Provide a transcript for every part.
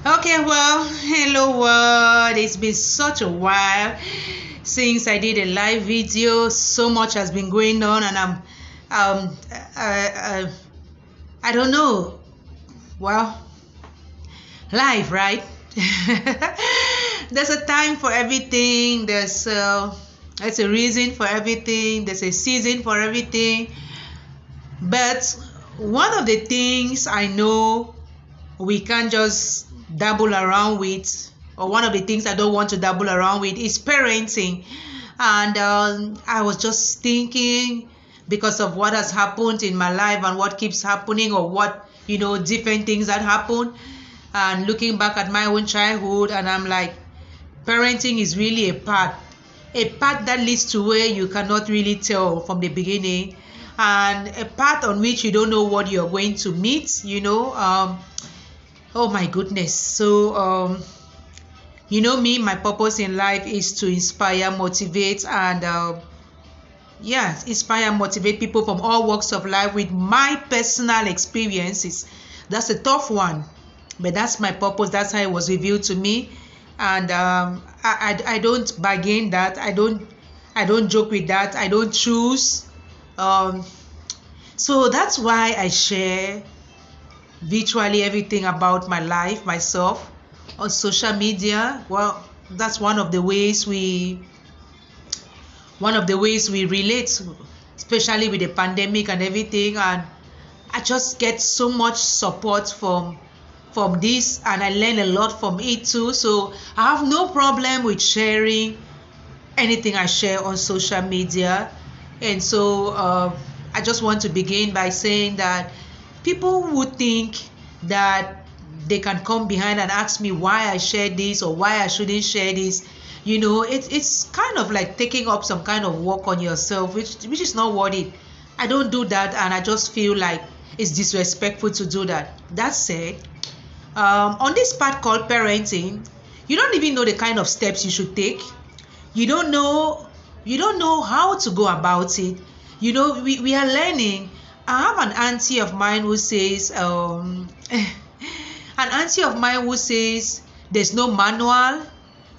Okay, well, hello world. It's been such a while since I did a live video. So much has been going on, and um, uh, uh, I don't know. Well, life, right? There's a time for everything. There's a reason for everything. There's a season for everything. But one of the things I know we can't just dabble around with, or one of the things I don't want to dabble around with, is parenting. And I was just thinking, because of what has happened in my life and what keeps happening, or what, different things that happen, and looking back at my own childhood, and I'm like, parenting is really a path that leads to where you cannot really tell from the beginning, and a path on which you don't know what you're going to meet. Oh my goodness. So, me, my purpose in life is to inspire, motivate, and inspire, motivate people from all walks of life with my personal experiences. That's a tough one, but that's my purpose. That's how it was revealed to me, and I don't bargain that. I don't joke with that. I don't choose. Um, so that's why I share virtually everything about my life, myself, on social media. Well, that's one of the ways we relate, especially with the pandemic and everything. And I just get so much support from this, and I learn a lot from it too. So I have no problem with sharing anything I share on social media. And so I just want to begin by saying that people would think that they can come behind and ask me why I share this or why I shouldn't share this. It's kind of like taking up some kind of work on yourself, which is not worth it. I don't do that, and I just feel like it's disrespectful to do that. That said, on this part called parenting, you don't even know the kind of steps you should take. You don't know how to go about it. We are learning. I have an auntie of mine who says there's no manual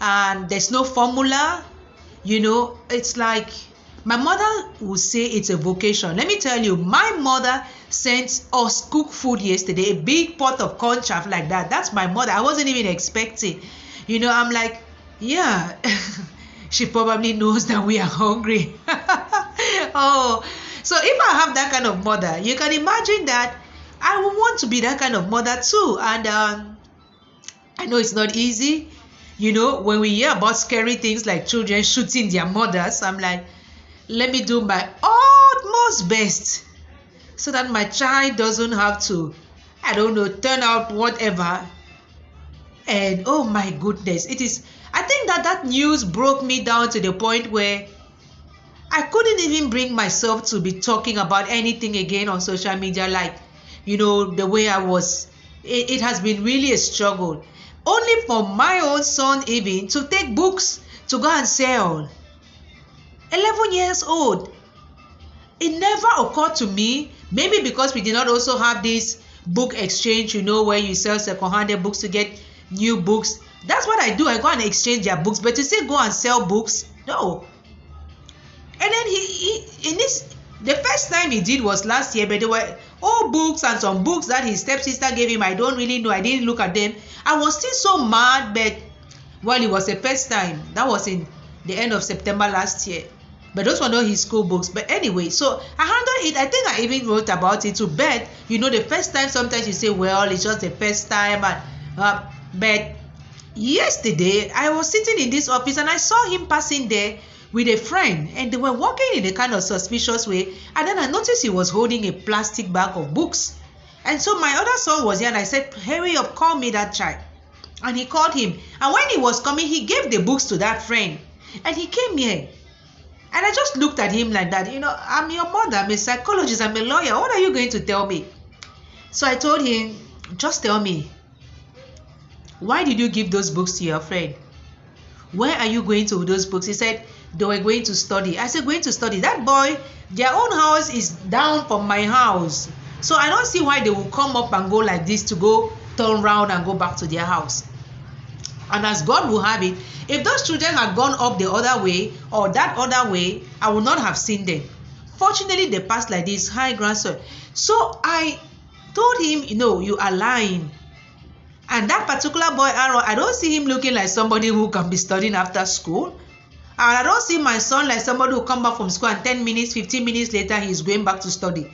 and there's no formula. It's like my mother would say it's a vocation. Let me tell you, my mother sent us cooked food yesterday, a big pot of corn chaff like that. That's my mother. I wasn't even expecting. I'm like, yeah, she probably knows that we are hungry. Oh, so if I have that kind of mother, you can imagine that I would want to be that kind of mother too. And I know it's not easy. When we hear about scary things like children shooting their mothers, I'm like, let me do my utmost best so that my child doesn't have to, I don't know, turn out whatever. And oh my goodness, I think that news broke me down to the point where I couldn't even bring myself to be talking about anything again on social media, like, the way I was. It has been really a struggle. Only for my own son even to take books to go and sell. 11 years old. It never occurred to me, maybe because we did not also have this book exchange, where you sell second-handed books to get new books. That's what I do. I go and exchange their books. But to say go and sell books, no. And then the first time he did was last year, but there were old books and some books that his stepsister gave him. I don't really know. I didn't look at them. I was still so mad, but well, it was the first time. That was in the end of September last year. But those were not his school books. But anyway, so I handled it. I think I even wrote about it to bed. The first time, sometimes you say, well, it's just the first time. But yesterday, I was sitting in this office and I saw him passing there with a friend, and they were walking in a kind of suspicious way. And then I noticed he was holding a plastic bag of books. And so my other son was here, and I said, hurry up, call me that child. And he called him. And when he was coming, he gave the books to that friend. And he came here. And I just looked at him like that. I'm your mother. I'm a psychologist. I'm a lawyer. What are you going to tell me? So I told him, just tell me, why did you give those books to your friend? Where are you going to with those books? He said, they were going to study. I said, going to study? That boy, their own house is down from my house. So I don't see why they will come up and go like this to go turn around and go back to their house. And as God will have it, if those children had gone up the other way or that other way, I would not have seen them. Fortunately, they passed like this. Hi, grandson. So I told him, you are lying. And that particular boy, Aaron, I don't see him looking like somebody who can be studying after school. And I don't see my son like somebody who come back from school and 10 minutes, 15 minutes later, he's going back to study.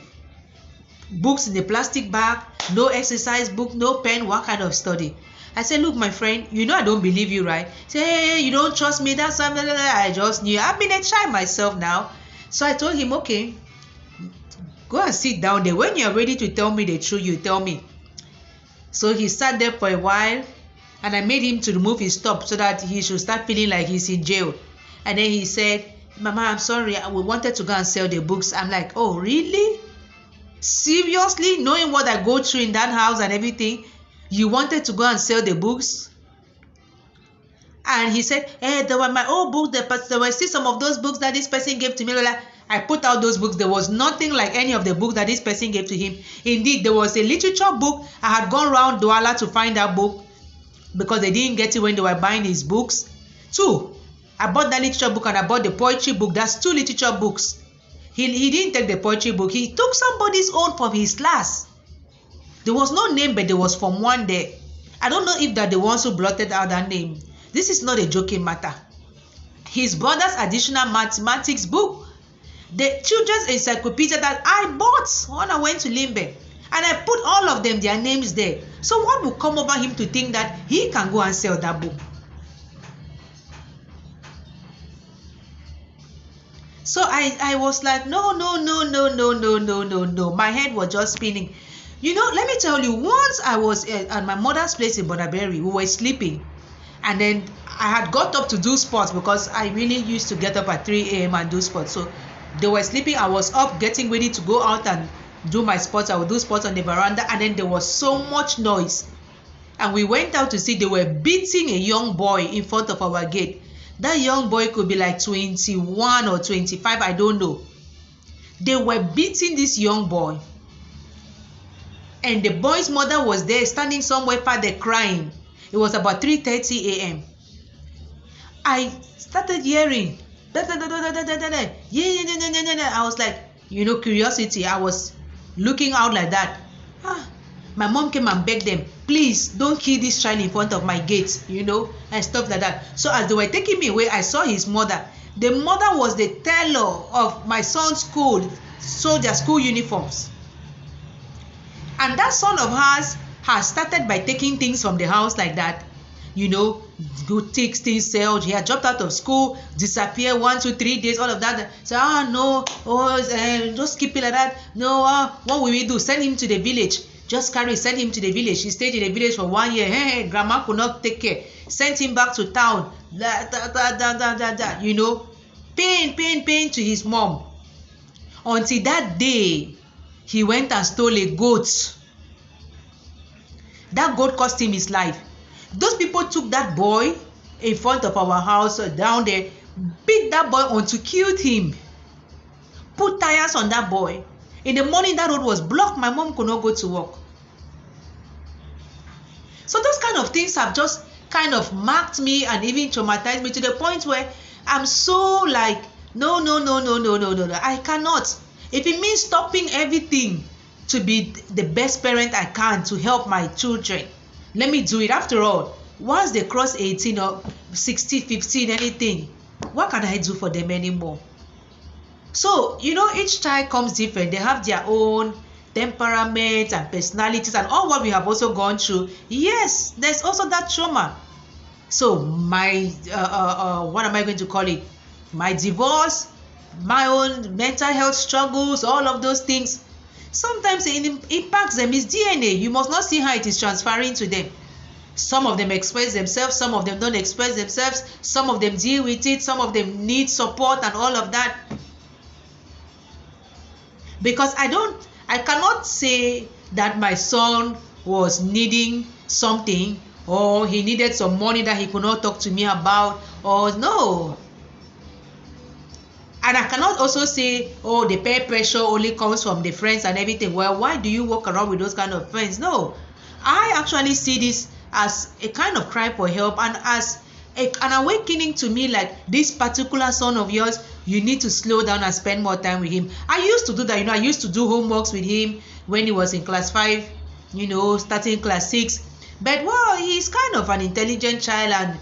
Books in the plastic bag, no exercise book, no pen, what kind of study? I said, look, my friend, I don't believe you, right? Say, hey, you don't trust me, that's something. I just knew. I've been a child myself now. So I told him, okay, go and sit down there. When you're ready to tell me the truth, you tell me. So he sat there for a while, and I made him to remove his top so that he should start feeling like he's in jail. And then he said, Mama, I'm sorry, we wanted to go and sell the books. I'm like, oh, really? Seriously? Knowing what I go through in that house and everything, you wanted to go and sell the books? And he said, hey, there were my old books, there were still some of those books that this person gave to me. I put out those books. There was nothing like any of the books that this person gave to him. Indeed, there was a literature book. I had gone around Douala to find that book because they didn't get it when they were buying his books. 2, I bought that literature book and I bought the poetry book. That's 2 literature books. He didn't take the poetry book. He took somebody's own from his class. There was no name, but there was from one there. I don't know if they're the ones who blotted out that name. This is not a joking matter. His brother's additional mathematics book, the children's encyclopedia that I bought when I went to Limbe, and I put all of them, their names there. So what will come over him to think that he can go and sell that book? So I was like, no. My head was just spinning. Let me tell you, once I was at my mother's place in Bonaberry, we were sleeping. And then I had got up to do sports because I really used to get up at 3 a.m. and do sports. So they were sleeping. I was up getting ready to go out and do my sports. I would do sports on the veranda. And then there was so much noise. And we went out to see they were beating a young boy in front of our gate. That young boy could be like 21 or 25. I don't know. They were beating this young boy. And the boy's mother was there standing somewhere far there crying. It was about 3:30 a.m. I started hearing. I was like, curiosity. I was looking out like that. My mom came and begged them, please don't kill this child in front of my gate, and stuff like that. So as they were taking me away, I saw his mother. The mother was the tailor of my son's school, soldier school uniforms. And that son of hers has started by taking things from the house like that. Go take things, sell. He had dropped out of school, disappear 1, 2, 3 days, all of that. So, no, just keep it like that. No, what will we do? Send him to the village. Just send him to the village. He stayed in the village for 1 year. Hey, grandma could not take care. Sent him back to town. Pain to his mom. Until that day, he went and stole a goat. That goat cost him his life. Those people took that boy in front of our house down there, beat that boy until killed him, put tires on that boy. In the morning, that road was blocked. My mom could not go to work. So those kind of things have just kind of marked me and even traumatized me to the point where I'm so like, no. I cannot. If it means stopping everything to be the best parent I can to help my children, let me do it. After all, once they cross 18 or 16, 15, anything, what can I do for them anymore? So, each child comes different. They have their own temperaments and personalities and all what we have also gone through. Yes, there's also that trauma. So my, what am I going to call it? My divorce, my own mental health struggles, all of those things. Sometimes it impacts them. It's DNA. You must not see how it is transferring to them. Some of them express themselves. Some of them don't express themselves. Some of them deal with it. Some of them need support and all of that. Because I cannot say that my son was needing something or he needed some money that he could not talk to me about, or no. And I cannot also say, oh, the peer pressure only comes from the friends and everything. Well, why do you walk around with those kind of friends? No. I actually see this as a kind of cry for help and as an awakening to me, like, this particular son of yours, you need to slow down and spend more time with him. I used to do that, I used to do homeworks with him when he was in class 5, starting class 6. But well, he's kind of an intelligent child, and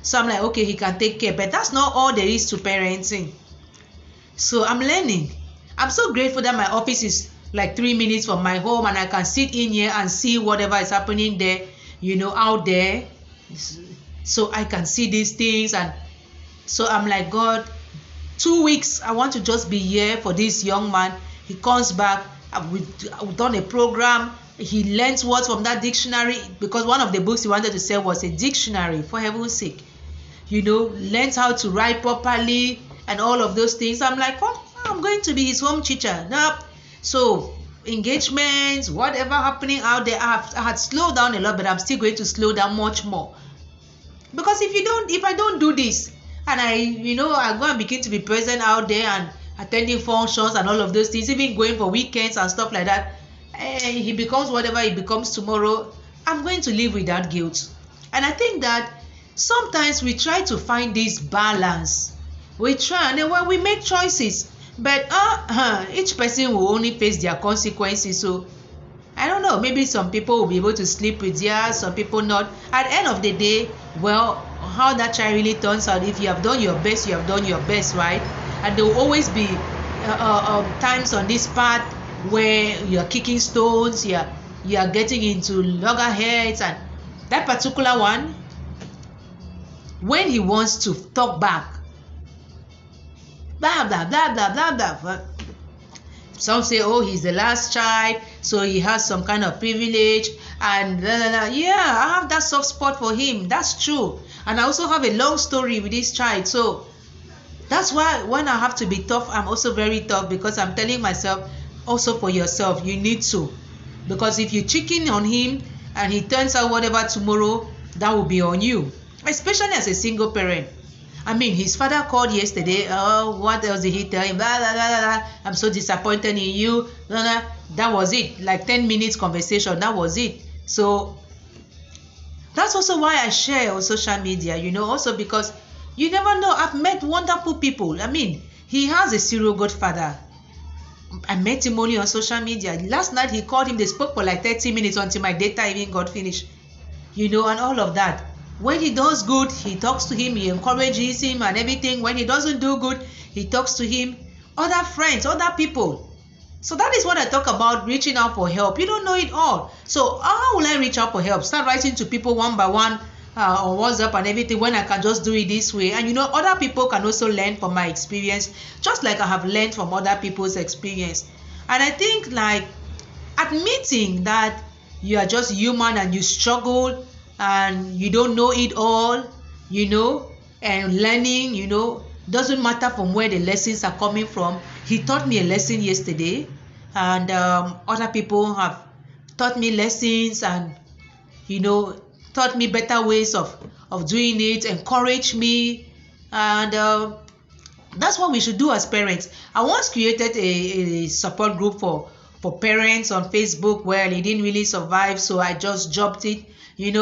so I'm like, okay, he can take care. But that's not all there is to parenting. So I'm learning. I'm so grateful that my office is like 3 minutes from my home, and I can sit in here and see whatever is happening there, out there. So I can see these things. And so I'm like, God, 2 weeks I want to just be here for this young man. He comes back, we've done a program, he learns words from that dictionary, because one of the books he wanted to sell was a dictionary, for heaven's sake. Learns how to write properly and all of those things. I'm like, oh, I'm going to be his home teacher. Nope. So engagements, whatever happening out there, I had slowed down a lot, but I'm still going to slow down much more. Because if I don't do this, and I go and begin to be present out there and attending functions and all of those things, even going for weekends and stuff like that, he becomes whatever he becomes tomorrow, I'm going to live with that guilt. And I think that sometimes we try to find this balance. We try, and then when we make choices, but each person will only face their consequences. So I don't know, maybe some people will be able to sleep with theirs, some people not. At the end of the day, well, how that child really turns out, if you have done your best, you have done your best, right? And there will always be times on this path where you are kicking stones, you are getting into loggerheads, and that particular one, when he wants to talk back, blah blah blah blah blah blah. Some say, oh, he's the last child, so he has some kind of privilege, and blah, blah, blah. Yeah, I have that soft spot for him. That's true. And I also have a long story with this child. So that's why when I have to be tough, I'm also very tough, because I'm telling myself, also for yourself, you need to. Because if you chicken on him and he turns out whatever tomorrow, that will be on you. Especially as a single parent. I mean, his father called yesterday. Oh, what else did he tell him? Blah, blah, blah, blah. I'm so disappointed in you. Blah, blah. That was it. Like 10 minutes conversation. That was it. So that's also why I share on social media, also because you never know. I've met wonderful people. I mean, he has a surrogate father. I met him only on social media. Last night he called him. They spoke for like 30 minutes until my data even got finished. And all of that. When he does good, he talks to him, he encourages him and everything. When he doesn't do good, he talks to him. Other friends, other people. So that is what I talk about, reaching out for help. You don't know it all. So how will I reach out for help? Start writing to people one by one on WhatsApp and everything, when I can just do it this way. And other people can also learn from my experience, just like I have learned from other people's experience. And I think, like, admitting that you are just human and you struggle and you don't know it all, and learning, doesn't matter from where the lessons are coming from. He taught me a lesson yesterday, and other people have taught me lessons, and taught me better ways of doing it, encouraged me, and that's what we should do as parents. I once created a support group for parents on Facebook. Well, it didn't really survive, so I just dropped it.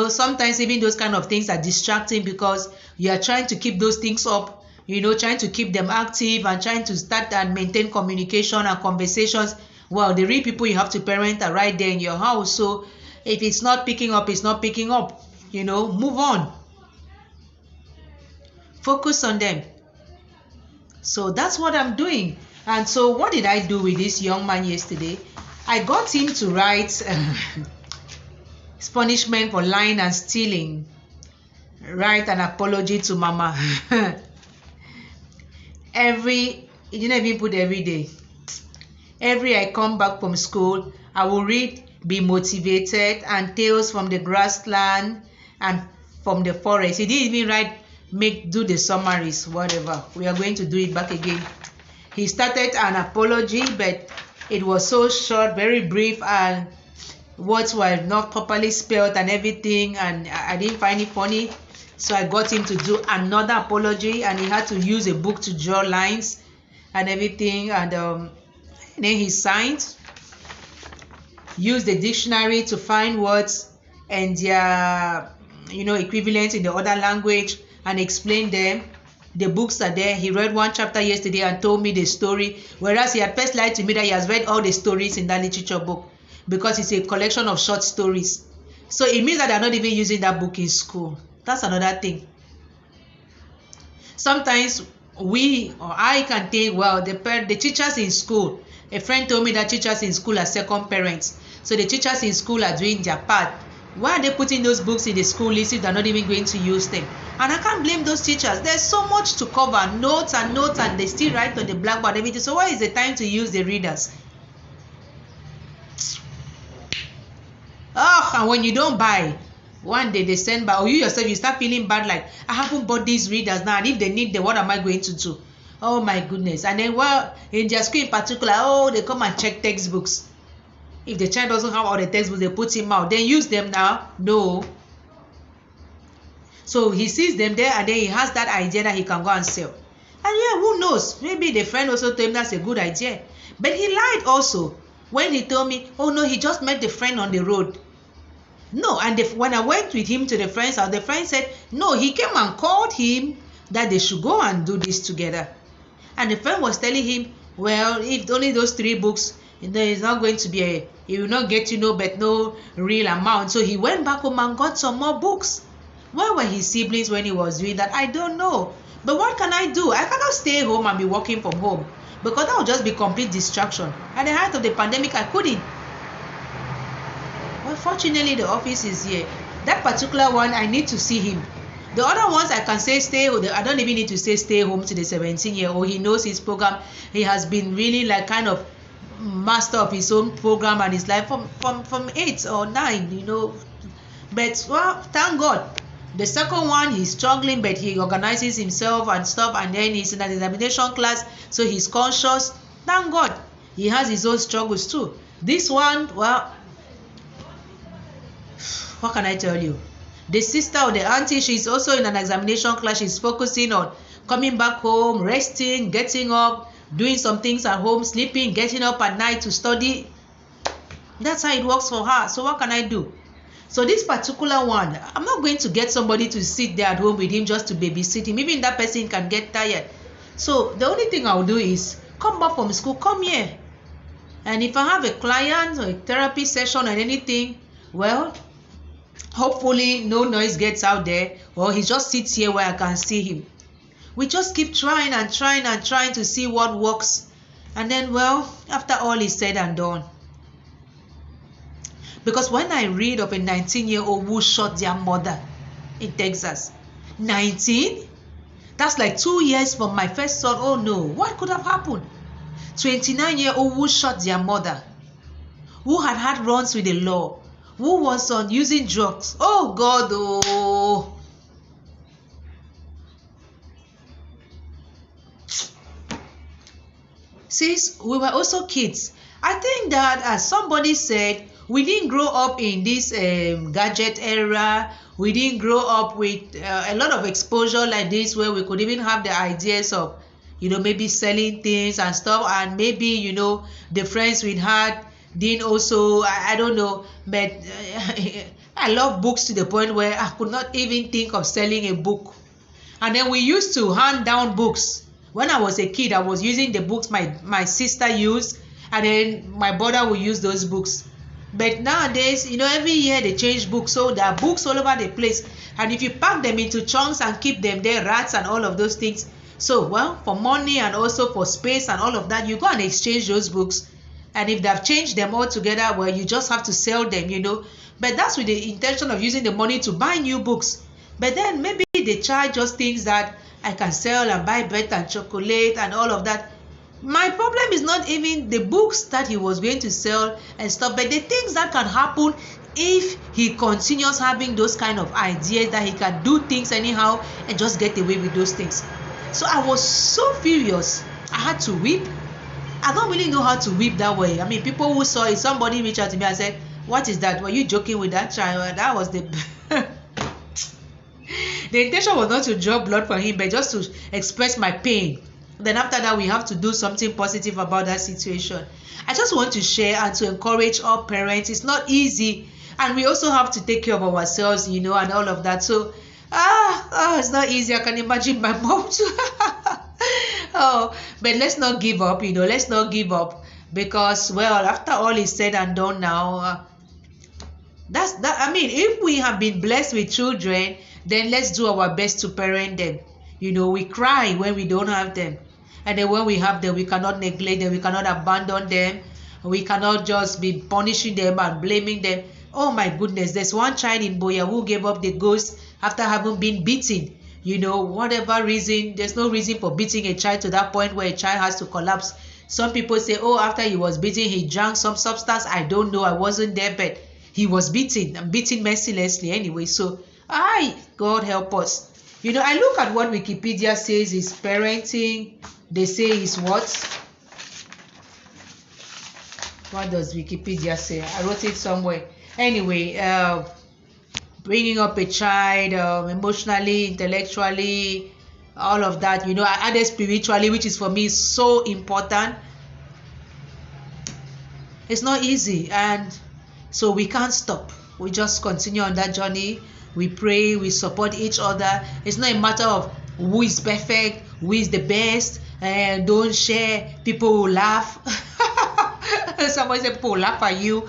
Sometimes even those kind of things are distracting, because you are trying to keep those things up, trying to keep them active and trying to start and maintain communication and conversations. Well, the real people you have to parent are right there in your house. So if it's not picking up, it's not picking up. Move on. Focus on them. So that's what I'm doing. And so what did I do with this young man yesterday? I got him to write his punishment for lying and stealing. Write an apology to mama. He didn't even put every day. Every I come back from school, I will read Be Motivated and Tales from the Grassland and from the Forest. He didn't even write, do the summaries, whatever. We are going to do it back again. He started an apology, but it was so short, very brief, and words were not properly spelled and everything, and I didn't find it funny. So I got him to do another apology, and he had to use a book to draw lines and everything, and then he signed. use the dictionary to find words and their equivalents in the other language and explain them. The books are there. He read one chapter yesterday and told me the story, whereas he had first lied to me that he has read all the stories in that literature book because it's a collection of short stories. So it means that they're not even using that book in school. That's another thing. Sometimes I can think, well, the teachers in school, a friend told me that teachers in school are second parents. So the teachers in school are doing their part. Why are they putting those books in the school list if they're not even going to use them? And I can't blame those teachers. There's so much to cover, notes, and they still write on the blackboard, everything. So why is the time to use the readers? Oh, and when you don't buy, one day they send by, or you yourself, you start feeling bad, like, I haven't bought these readers now, and if they need them, what am I going to do? Oh my goodness. And then, well, in their school in particular, oh, they come and check textbooks. If the child doesn't have all the textbooks, they put him out. Then use them now? No. So he sees them there, and then he has that idea that he can go and sell. And yeah, who knows? Maybe the friend also told him that's a good idea. But he lied also when he told me, oh no, he just met the friend on the road. No, and when I went with him to the friend's house, the friend said, no, he came and called him that they should go and do this together. And the friend was telling him, well, if only those 3 books, there is not going to be he will not get but no real amount. So he went back home and got some more books. Where were his siblings when he was doing that? I don't know. But what can I do? I cannot stay home and be working from home because that would just be complete distraction. At the height of the pandemic, I couldn't. Well, fortunately, the office is here. That particular one, I need to see him. The other ones, I can say stay home. I don't even need to say stay home to the 17-year-old. He knows his program. He has been really like kind of master of his own program and his life from 8 or 9, But, well, thank God. The second one, he's struggling, but he organizes himself and stuff, and then he's in an examination class, so he's conscious. Thank God. He has his own struggles too. This one, well, what can I tell you? The sister or the auntie, she's also in an examination class. She's focusing on coming back home, resting, getting up, doing some things at home, sleeping, getting up at night to study. That's how it works for her. So what can I do? So this particular one, I'm not going to get somebody to sit there at home with him just to babysit him. Even that person can get tired. So the only thing I'll do is come back from school, come here. And if I have a client or a therapy session or anything, well, hopefully no noise gets out there, or he just sits here where I can see him. We just keep trying and trying and trying to see what works. And then, well, after all is said and done. Because when I read of a 19-year-old who shot their mother in Texas, 19? That's like 2 years from my first son. Oh no, what could have happened? 29-year-old who shot their mother, who had runs with the law, who was on using drugs. Oh God, oh. Since we were also kids, I think that as somebody said, we didn't grow up in this gadget era. We didn't grow up with a lot of exposure like this where we could even have the ideas of, maybe selling things and stuff. And maybe, the friends we had didn't also, I don't know, but I love books to the point where I could not even think of selling a book. And then we used to hand down books. When I was a kid, I was using the books my sister used, and then my brother would use those books. But nowadays, every year they change books, so there are books all over the place. And if you pack them into chunks and keep them there, rats and all of those things. So, well, for money and also for space and all of that, you go and exchange those books. And if they've changed them all together, well, you just have to sell them, But that's with the intention of using the money to buy new books. But then maybe they charge just things that I can sell and buy bread and chocolate and all of that. My problem is not even the books that he was going to sell and stuff, but the things that can happen if he continues having those kind of ideas that he can do things anyhow and just get away with those things. So I was so furious. I had to weep. I don't really know how to weep that way. I mean, people who saw it, somebody reached out to me and said, what is that? Were you joking with that child? That was the... The intention was not to draw blood from him, but just to express my pain. Then after that, we have to do something positive about that situation. I just want to share and to encourage all parents. It's not easy, and we also have to take care of ourselves, and all of that. So it's not easy. I can imagine my mom too. Oh, but let's not give up, let's not give up, because, well, after all is said and done now, that's that. I mean, if we have been blessed with children, then let's do our best to parent them. We cry when we don't have them, and then when we have them, we cannot neglect them, we cannot abandon them, we cannot just be punishing them and blaming them. Oh my goodness, there's one child in Boya who gave up the ghost after having been beaten. Whatever reason, there's no reason for beating a child to that point where a child has to collapse. Some people say, oh, after he was beaten, he drank some substance. I don't know, I wasn't there, but he was beaten and beaten mercilessly anyway. So, God help us. I look at what Wikipedia says is parenting. They say is what? What does Wikipedia say? I wrote it somewhere. Anyway, bringing up a child emotionally, intellectually, all of that. I added spiritually, which is for me so important. It's not easy, and so we can't stop. We just continue on that journey. We pray, we support each other. It's not a matter of who is perfect, who is the best, and don't share. People will laugh. Somebody said people will laugh at you.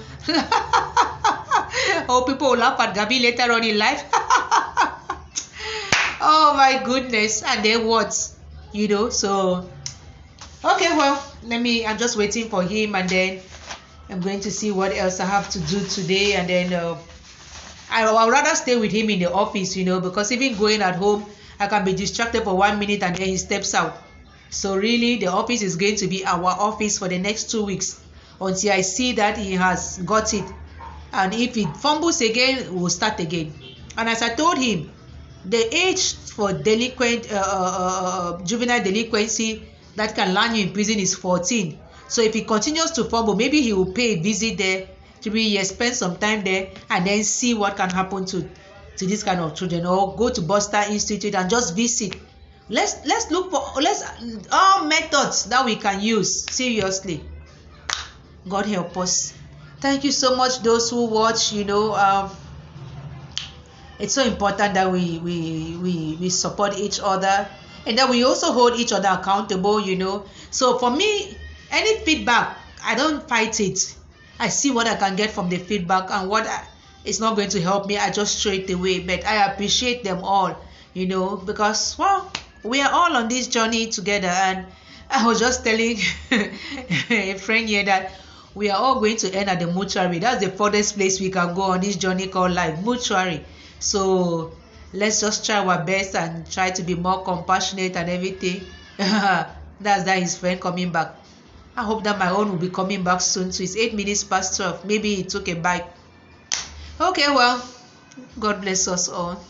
Or people will laugh at Gabi later on in life. Oh my goodness. And then what? So okay, well, I'm just waiting for him, and then I'm going to see what else I have to do today, and then I'd rather stay with him in the office, because even going at home, I can be distracted for 1 minute and then he steps out. So really, the office is going to be our office for the next 2 weeks until I see that he has got it. And if he fumbles again, we'll start again. And as I told him, the age for juvenile delinquency that can land you in prison is 14. So if he continues to fumble, maybe he will pay a visit there, 3 years, spend some time there, and then see what can happen to this kind of children, or go to Buster Institute and just visit. Let's look for all methods that we can use. Seriously, God help us. Thank you so much, those who watch. It's so important that we support each other, and that we also hold each other accountable. So for me, any feedback, I don't fight it. I see what I can get from the feedback, and what is not going to help me, I just throw it away. But I appreciate them all, because, well, we are all on this journey together. And I was just telling a friend here that we are all going to end at the mortuary. That's the furthest place we can go on this journey called life, mortuary. So let's just try our best and try to be more compassionate and everything. That's his friend coming back. I hope that my own will be coming back soon. So it's 8 minutes past 12. Maybe he took a bite. Okay, well, God bless us all.